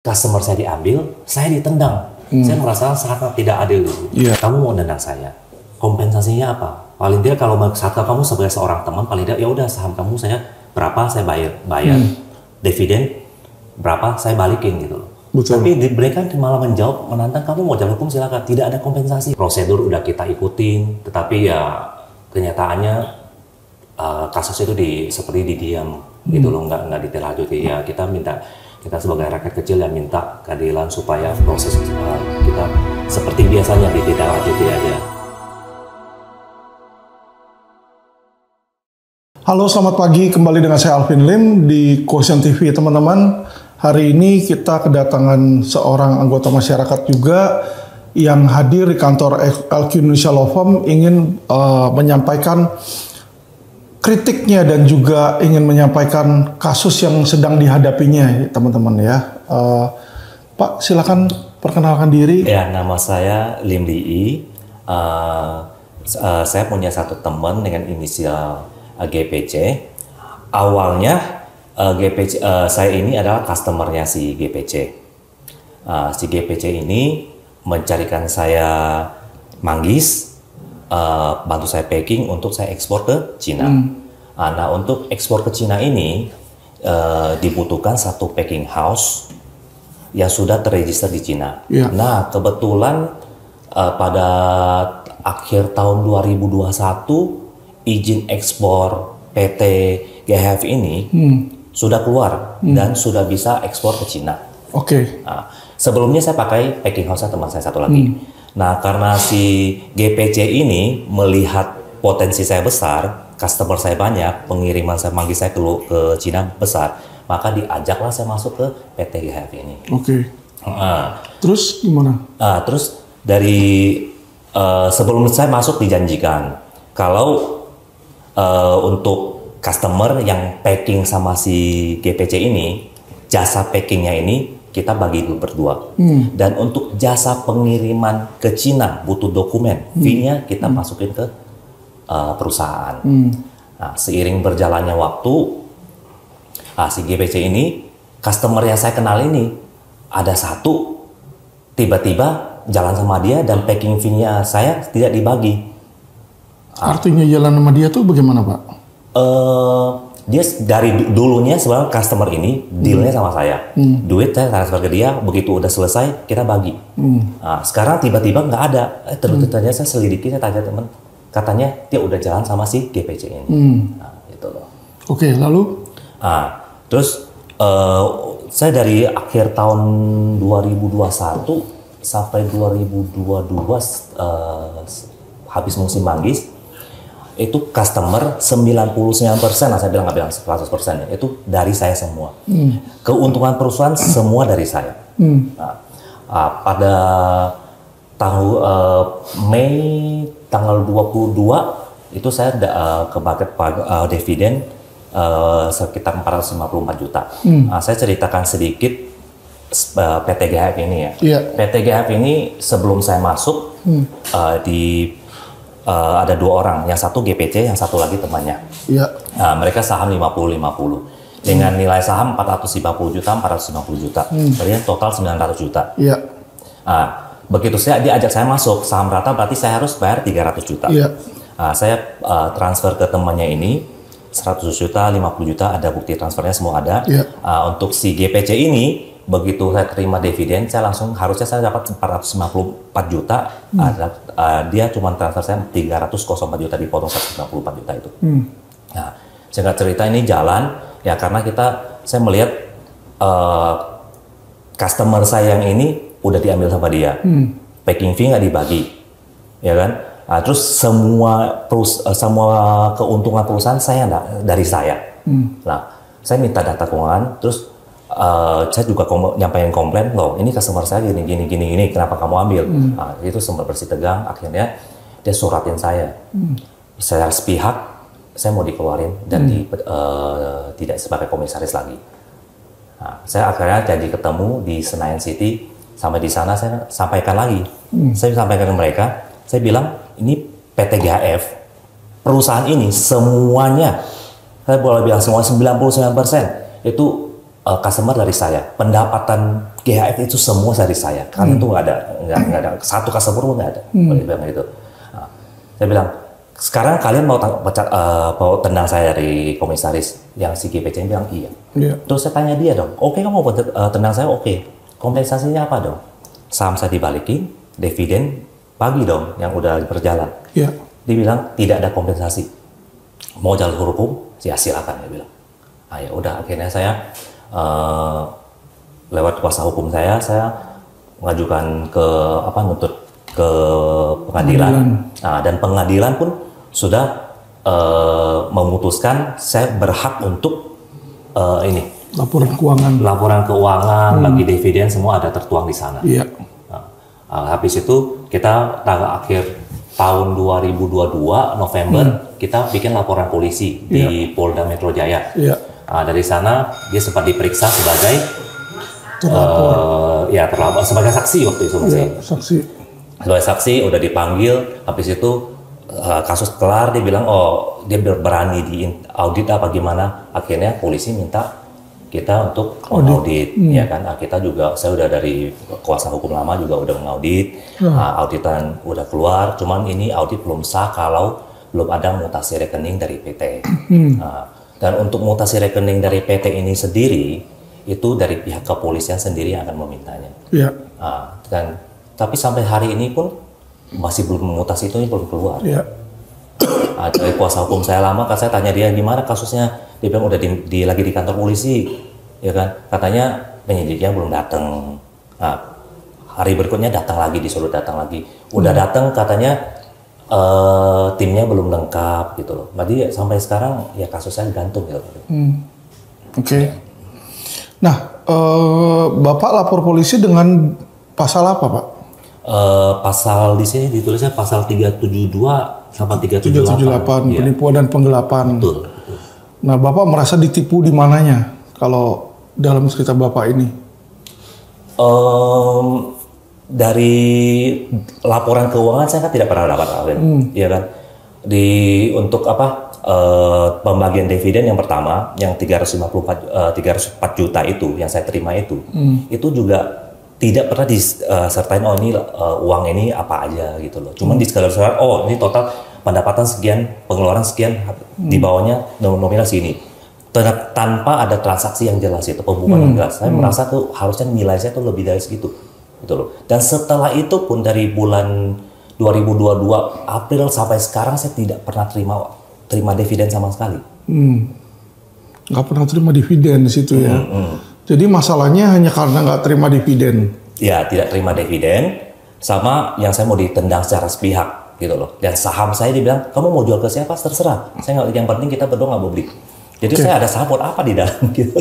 customer saya diambil, saya ditendang. Saya merasa sangat tidak adil dulu. Kamu mau nendang saya, kompensasinya apa? Paling tidak kalau saat kamu sebagai seorang teman, paling tidak ya udah saham kamu saya berapa saya bayar, dividen berapa saya balikin gitu loh. Betul. Tapi mereka malah menjawab menantang, kamu mau jalur hukum silakan, tidak ada kompensasi. Prosedur udah kita ikutin, tetapi ya kenyataannya kasus itu seperti didiam gitu loh, nggak ditindaklanjuti. Ya kita sebagai rakyat kecil yang minta keadilan supaya proses kita seperti biasanya ditindaklanjuti aja. Halo, selamat pagi, kembali dengan saya Alvin Lim di Quotient TV teman-teman. Hari ini kita kedatangan seorang anggota masyarakat juga yang hadir di kantor LQ Indonesia Law Firm, ingin menyampaikan kritiknya dan juga ingin menyampaikan kasus yang sedang dihadapinya teman-teman ya. Pak, silakan perkenalkan diri. Ya, nama saya Lim Li. Saya punya satu teman dengan inisial GPC. Awalnya GPC saya ini adalah customernya si GPC. Si GPC ini mencarikan saya manggis, bantu saya packing untuk saya ekspor ke Cina. Nah, untuk ekspor ke Cina ini dibutuhkan satu packing house yang sudah terregister di Cina. Nah, kebetulan pada akhir tahun 2021 izin ekspor PT GHF ini sudah keluar dan sudah bisa ekspor ke Cina. Nah, sebelumnya saya pakai packing house teman saya satu lagi. Nah, karena si GPC ini melihat potensi saya besar, customer saya banyak, pengiriman saya manggil saya ke Cina besar, maka diajaklah saya masuk ke PT GHF ini. Terus gimana? Terus dari sebelum saya masuk dijanjikan kalau untuk customer yang packing sama si GPC ini, jasa packingnya ini kita bagi berdua. Dan untuk jasa pengiriman ke Cina butuh dokumen, fee-nya kita masukin ke perusahaan. Nah, seiring berjalannya waktu, si GPC ini, customer yang saya kenal ini, ada satu tiba-tiba jalan sama dia dan packing fee-nya saya tidak dibagi. Artinya jalan sama dia tuh bagaimana, Pak? Dia dari dulunya sebenarnya customer ini dealnya sama saya, duit saya transfer ke dia, begitu udah selesai kita bagi. Nah, sekarang tiba-tiba nggak ada. Ternyata saya selidiki, saya tanya teman, katanya dia udah jalan sama si GPC ini. Nah, itu loh. Lalu? Terus saya dari akhir tahun 2021 sampai 2022 habis musim manggis, itu customer 99%, saya nggak bilang 100% ya, itu dari saya semua. Keuntungan perusahaan semua dari saya. Pada tahun Mei tanggal 22 itu saya ke market dividen sekitar 454 juta. Saya ceritakan sedikit PT GHF ini ya. PT GHF ini sebelum saya masuk ada dua orang, yang satu GPC, yang satu lagi temannya. Nah, mereka saham 50-50 dengan nilai saham 450 juta, 450 juta. Jadi total 900 juta. Nah, begitu diajak saya masuk saham rata, berarti saya harus bayar 300 juta. Nah, saya transfer ke temannya ini 100 juta, 50 juta, ada bukti transfernya semua ada. Untuk si GPC ini, begitu saya terima dividen, harusnya saya dapat 454 juta, dia cuma transfer saya 304 juta, dipotong 194 juta itu. Nah, singkat cerita ini jalan, ya karena saya melihat customer saya yang ini udah diambil sama dia, packing fee nggak dibagi, ya kan? Nah, terus semua keuntungan perusahaan dari saya. Nah, saya minta data keuangan, terus saya juga nyampaikan komplain, loh ini customer saya gini, kenapa kamu ambil? Nah, itu sempat bersih tegang, akhirnya dia suratin saya. Saya sepihak, saya mau dikeluarin dan tidak sebagai komisaris lagi. Nah, saya akhirnya janji ketemu di Senayan City, sampai di sana saya sampaikan lagi. Saya sampaikan ke mereka, saya bilang ini PT GHF, perusahaan ini semuanya, saya boleh bilang semua 99% itu customer dari saya, pendapatan GHF itu semua dari saya. Kalian tuh nggak ada satu customer pun nggak ada. Dia bilang gitu. Nah, saya bilang, sekarang kalian mau tendang saya dari komisaris yang si GPC bilang iya. Terus saya tanya dia dong, oke kamu mau tendang saya, oke. Kompensasinya apa dong? Saham saya dibalikin, dividen pagi dong yang udah berjalan. Dia bilang tidak ada kompensasi. Mau jalur hukum, ya silakan, dia bilang. Ah ya udah, akhirnya saya lewat kuasa hukum saya mengajukan nuntut ke pengadilan. Nah, dan pengadilan pun sudah memutuskan saya berhak untuk laporan keuangan bagi dividen semua ada tertuang di sana. Habis itu kita tanggal akhir tahun 2022 November kita bikin laporan polisi di Polda Metro Jaya. Dari sana dia sempat diperiksa sebagai terlapor sebagai saksi waktu itu masih. Sebagai saksi udah dipanggil, habis itu kasus kelar, dia bilang dia berani di audit apa gimana. Akhirnya polisi minta kita untuk audit, ya kan. Saya udah dari kuasa hukum lama juga udah mengaudit, auditan udah keluar. Cuman ini audit belum sah kalau belum ada mutasi rekening dari PT. Dan untuk mutasi rekening dari PT ini sendiri itu dari pihak kepolisian sendiri yang akan memintanya. Tapi sampai hari ini pun masih belum mutasi itu belum keluar. Dari kuasa hukum saya lama, kan saya tanya dia gimana kasusnya, dia bilang udah lagi di kantor polisi, ya kan. Katanya penyidiknya belum datang. Hari berikutnya datang lagi, disuruh datang lagi. Udah datang katanya timnya belum lengkap gitu loh. Jadi sampai sekarang ya kasusnya gantung gitu. Nah, Bapak lapor polisi dengan pasal apa, Pak? Pasal di sini ditulisnya pasal 372 sama 378. Penipuan dan penggelapan. Betul. Nah, Bapak merasa ditipu di mananya kalau dalam cerita Bapak ini? Dari laporan keuangan saya kan tidak pernah dapat, ya kan. Untuk pembagian dividen yang pertama, yang 304 juta itu yang saya terima itu juga tidak pernah disertain ini uang ini apa aja gitu loh. Cuman di skala besar, ini total pendapatan sekian, pengeluaran sekian, di bawahnya nominal segini. Tanpa ada transaksi yang jelas itu, pembukuan yang jelas. Saya merasa tuh harusnya nilai saya tuh lebih dari segitu gitu loh. Dan setelah itu pun dari bulan 2022 April sampai sekarang saya tidak pernah terima dividen sama sekali. Nggak pernah terima dividen di situ ya. Jadi masalahnya hanya karena nggak terima dividen. Ya, tidak terima dividen, sama yang saya mau ditendang secara sepihak gitu loh. Dan saham saya dibilang, kamu mau jual ke siapa? Terserah. Saya nggak, yang penting kita berdua nggak mau beli. Jadi saya ada support apa di dalam gitu.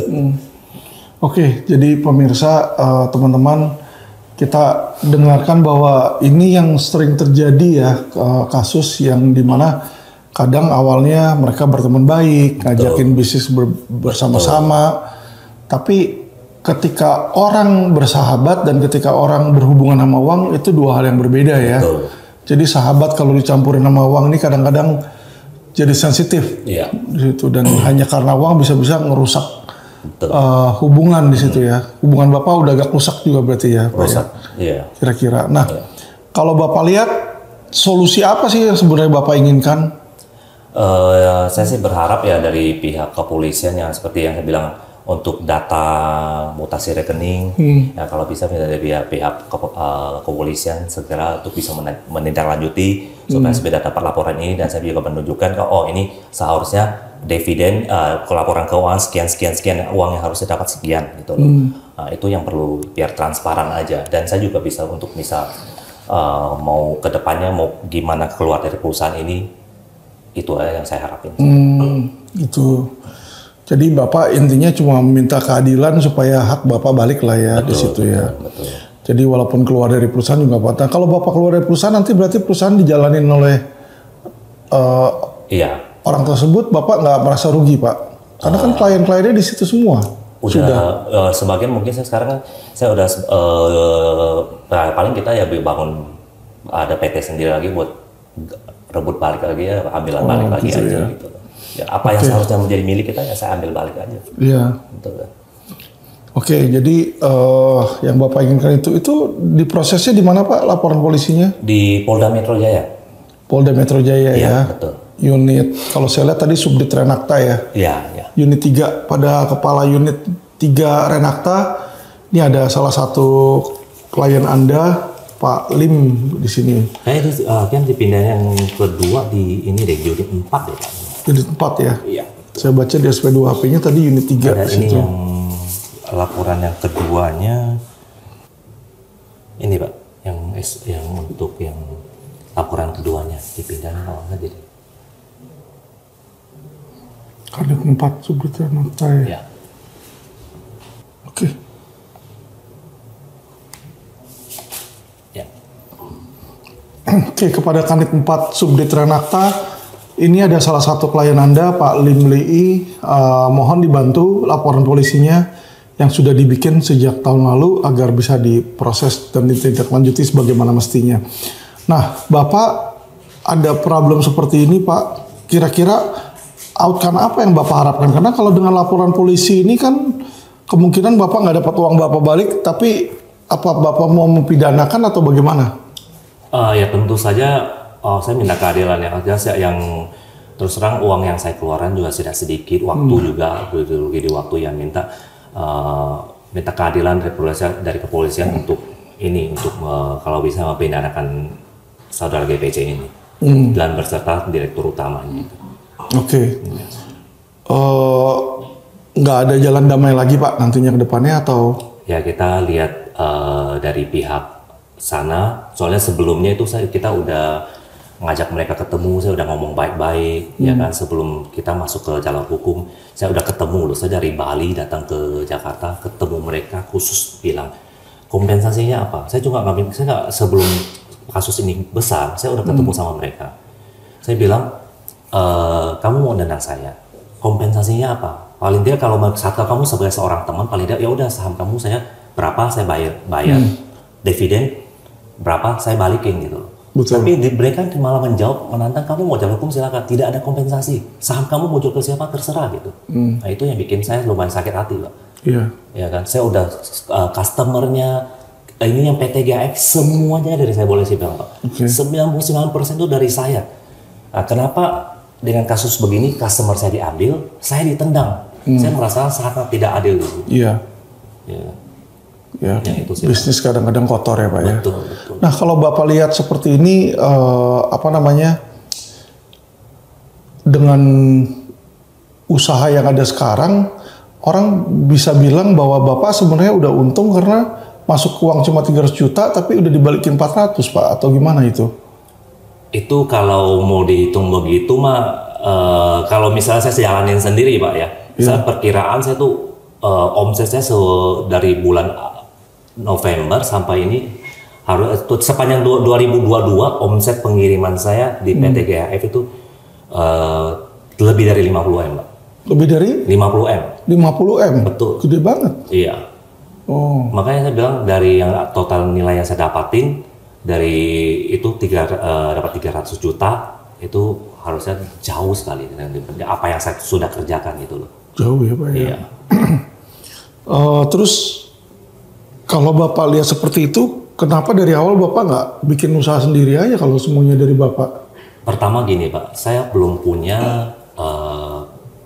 Jadi pemirsa, teman-teman, kita dengarkan bahwa ini yang sering terjadi ya, kasus yang dimana kadang awalnya mereka berteman baik, ngajakin bisnis bersama-sama. Tapi ketika orang bersahabat dan ketika orang berhubungan sama uang itu dua hal yang berbeda ya. Jadi sahabat kalau dicampurin sama uang ini kadang-kadang jadi sensitif di situ, dan hanya karena uang bisa-bisa ngerusak hubungan di situ ya. Hubungan Bapak udah agak rusak juga berarti ya, Pak ya? Kira-kira. Nah, kalau Bapak lihat solusi apa sih yang sebenarnya Bapak inginkan? Saya sih berharap ya dari pihak kepolisian yang seperti yang saya bilang, untuk data mutasi rekening, ya kalau bisa dari pihak kepolisian segera untuk bisa menindaklanjuti supaya saya dapat laporan ini, dan saya juga menunjukkan ini seharusnya dividen laporan keuangan sekian uang yang harusnya dapat sekian gitu loh. Itu yang perlu biar transparan aja, dan saya juga bisa mau kedepannya mau gimana keluar dari perusahaan ini, itu yang saya harapin. Itu. Jadi Bapak intinya cuma minta keadilan supaya hak Bapak balik lah ya di situ ya. Jadi walaupun keluar dari perusahaan juga Bapak. Kalau Bapak keluar dari perusahaan nanti berarti perusahaan dijalanin oleh orang tersebut, Bapak nggak merasa rugi Pak? Karena kan klien-kliennya di situ semua. Sudah. Sebagian mungkin saya sekarang saya udah paling kita ya bangun ada PT sendiri lagi buat rebut balik lagi ya, ambilan balik lagi aja gitu. Ya, apa yang seharusnya menjadi milik kita ya saya ambil balik aja. Iya. Oke, jadi yang Bapak inginkan itu diprosesnya di mana Pak laporan polisinya? Di Polda Metro Jaya. Polda Metro Jaya Iya, ya. betul. Unit, kalau saya lihat tadi Subdit Renakta ya. Iya, iya. Unit 3, pada kepala unit 3 Renakta, ini ada salah satu klien Anda, Pak Lim di sini. Kayak itu kan dipindahin yang kedua di ini deh, unit 4 deh Pak. Unit 4 ya? Iya. Saya baca di SP2 HP-nya tadi unit 3. Ada ini yang laporan yang keduanya, ini Pak, yang untuk yang laporan keduanya dipindahin kalau nggak jadi. Kadek 4 Subdit Renakta ya? Ya. Oke. Ya. Oke, kepada Kanit 4 Subdit Renakta, ini ada salah satu klien Anda, Pak Lim Lei, mohon dibantu laporan polisinya yang sudah dibikin sejak tahun lalu agar bisa diproses dan ditindaklanjuti sebagaimana mestinya. Nah, Bapak ada problem seperti ini, Pak. Kira-kira outcome apa yang Bapak harapkan? Karena kalau dengan laporan polisi ini kan kemungkinan Bapak nggak dapat uang Bapak balik, tapi apa Bapak mau mempidanakan atau bagaimana? Ya tentu saja saya minta keadilan yang jelas ya, yang terus terang uang yang saya keluarkan juga tidak sedikit, waktu juga di waktu yang minta keadilan dari kepolisian untuk ini, untuk kalau bisa mempidanakan saudara GPC ini dan berserta direktur utamanya. Oke. Nggak ada jalan damai lagi Pak nantinya ke depannya atau? Ya kita lihat dari pihak sana, soalnya sebelumnya itu kita udah ngajak mereka ketemu, saya udah ngomong baik-baik, ya kan, sebelum kita masuk ke jalur hukum, saya udah ketemu loh, saya dari Bali datang ke Jakarta, ketemu mereka khusus bilang kompensasinya apa. Saya juga nggak, sebelum kasus ini besar, saya udah ketemu sama mereka. Saya bilang, kamu mau dana saya, kompensasinya apa? Paling tidak kalau kamu sebagai seorang teman, paling tidak ya udah saham kamu saya berapa saya bayar, dividen berapa saya balikin gitu loh. Betul. Tapi mereka malah menjawab, menantang, kamu mau jalur hukum silakan, tidak ada kompensasi, saham kamu mau jual ke siapa terserah gitu. Nah itu yang bikin saya lumayan sakit hati Pak. Iya. Ya kan, saya udah customernya ini yang PT GAX semuanya dari saya, boleh sih bilang Pak. 99% itu dari saya. Nah, kenapa dengan kasus begini customer saya diambil, saya ditendang? Saya merasa sangat tidak adil gitu. Iya. Ya, itu sih, bisnis kadang-kadang kotor ya Pak ya. Betul. Nah kalau Bapak lihat seperti ini, dengan usaha yang ada sekarang, orang bisa bilang bahwa Bapak sebenarnya udah untung karena masuk uang cuma 300 juta, tapi udah dibalikin 400 Pak, atau gimana itu? Itu kalau mau dihitung begitu mah, kalau misalnya saya jalanin sendiri Pak ya, saya perkiraan saya tuh omset saya dari bulan November sampai ini harus sepanjang 2022 omset pengiriman saya di PT GAF itu lebih dari 50 M Pak. Lebih dari? 50 M. 50 M? Betul. Gede banget. Iya. Oh. Makanya saya bilang dari yang total nilai yang saya dapatin, dari itu dapat 300 juta, itu harusnya jauh sekali dengan apa yang saya sudah kerjakan gitu loh. Jauh ya Pak ya? Iya. Terus kalau Bapak lihat seperti itu, kenapa dari awal Bapak nggak bikin usaha sendiri aja kalau semuanya dari Bapak? Pertama gini Pak, saya belum punya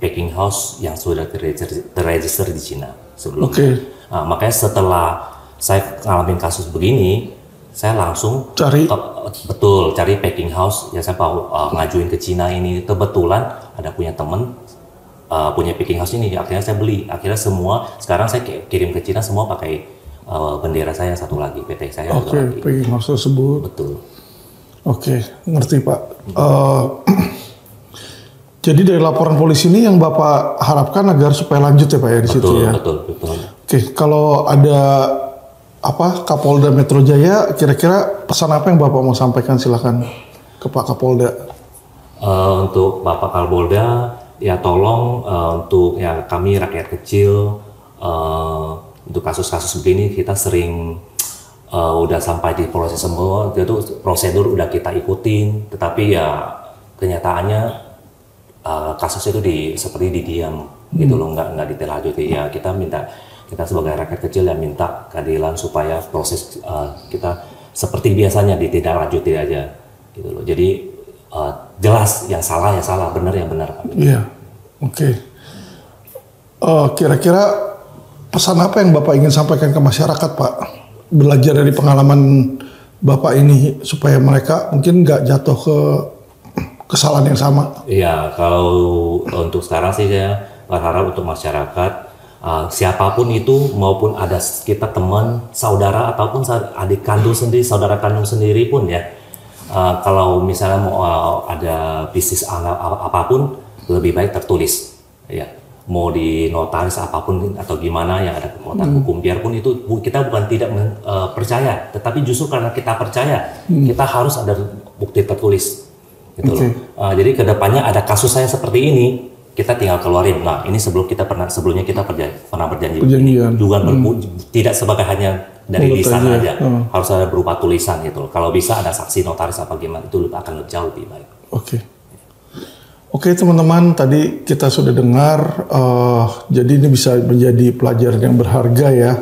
packing house yang sudah terregister di Cina sebelumnya. Oke. Nah, makanya setelah saya ngalamin kasus begini, saya langsung cari packing house. Ya saya mau ngajuin ke Cina ini. Kebetulan ada punya temen punya packing house ini, akhirnya saya beli. Akhirnya semua sekarang saya kirim ke Cina semua pakai bendera saya satu lagi, PT saya. Oke, packing house tersebut. Betul. Oke, ngerti Pak. Jadi dari laporan polisi ini yang Bapak harapkan agar supaya lanjut ya Pak ya di situ ya. Betul. Oke, kalau ada Kapolda Metro Jaya, kira-kira pesan apa yang Bapak mau sampaikan, silakan ke Pak Kapolda. Untuk Bapak Kapolda, ya tolong untuk ya kami rakyat kecil, untuk kasus-kasus begini kita sering udah sampai di proses semua, itu prosedur udah kita ikutin, tetapi ya kenyataannya kasus itu seperti didiam gitu loh, nggak ditindaklanjuti. Ya kita minta Kita sebagai rakyat kecil yang minta keadilan supaya proses kita seperti biasanya ditindaklanjuti aja gitu loh. Jadi jelas yang salah ya salah, benar yang benar. Iya, oke. Kira-kira pesan apa yang Bapak ingin sampaikan ke masyarakat, Pak? Belajar dari pengalaman Bapak ini supaya mereka mungkin nggak jatuh ke kesalahan yang sama. Iya, kalau untuk sekarang sih saya berharap untuk masyarakat siapapun itu, maupun ada kita teman, saudara ataupun adik kandung sendiri, saudara kandung sendiri pun ya, kalau misalnya mau ada bisnis apapun lebih baik tertulis, ya. Mau di notaris apapun atau gimana yang ada kekuatan hukum, biarpun itu kita bukan tidak percaya, tetapi justru karena kita percaya kita harus ada bukti tertulis gitu loh. Jadi kedepannya ada kasus saya seperti ini, kita tinggal keluarin. Nah ini sebelumnya kita pernah berjanji juga tidak sebagai hanya dari lisan aja, harus ada berupa tulisan gitu loh. Kalau bisa ada saksi notaris apa gimana, itu akan jauh lebih baik. Oke teman-teman, tadi kita sudah dengar, jadi ini bisa menjadi pelajaran yang berharga ya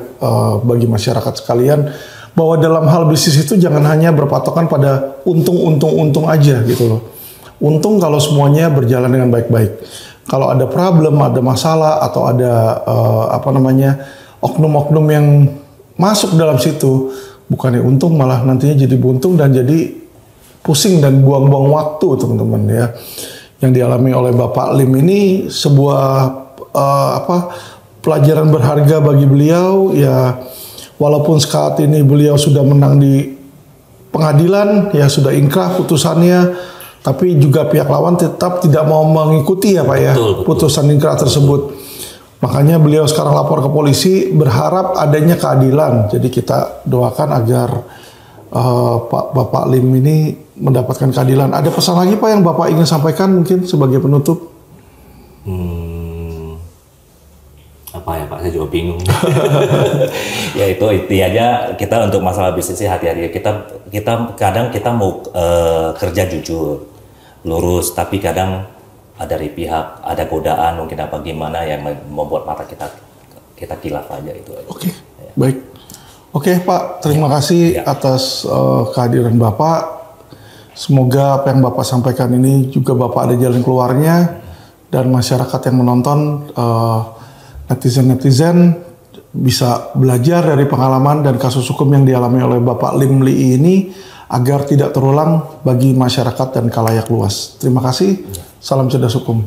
bagi masyarakat sekalian, bahwa dalam hal bisnis itu jangan hanya berpatokan pada untung aja gitu loh. Untung kalau semuanya berjalan dengan baik-baik. Kalau ada problem, ada masalah, atau ada oknum-oknum yang masuk dalam situ, bukannya untung malah nantinya jadi buntung dan jadi pusing dan buang-buang waktu teman-teman ya. Yang dialami oleh Bapak Lim ini sebuah pelajaran berharga bagi beliau ya, walaupun saat ini beliau sudah menang di pengadilan ya, sudah ingkrah putusannya, tapi juga pihak lawan tetap tidak mau mengikuti ya Pak ya, putusan ingkrah tersebut. Makanya beliau sekarang lapor ke polisi berharap adanya keadilan. Jadi kita doakan agar Bapak Lim ini mendapatkan keadilan. Ada pesan lagi Pak yang Bapak ingin sampaikan mungkin sebagai penutup? Apa ya Pak, saya juga bingung. Ya itu aja, kita untuk masalah bisnis hati-hati. Kita kadang kita mau kerja jujur, lurus, tapi kadang dari pihak ada godaan mungkin apa gimana yang membuat mata kita kilaf aja itu. Oke, baik. Oke Pak, terima kasih atas kehadiran Bapak. Semoga apa yang Bapak sampaikan ini juga Bapak ada jalan keluarnya, dan masyarakat yang menonton, netizen bisa belajar dari pengalaman dan kasus hukum yang dialami oleh Bapak Lim Lee ini agar tidak terulang bagi masyarakat dan khalayak luas. Terima kasih. Salam cerdas hukum.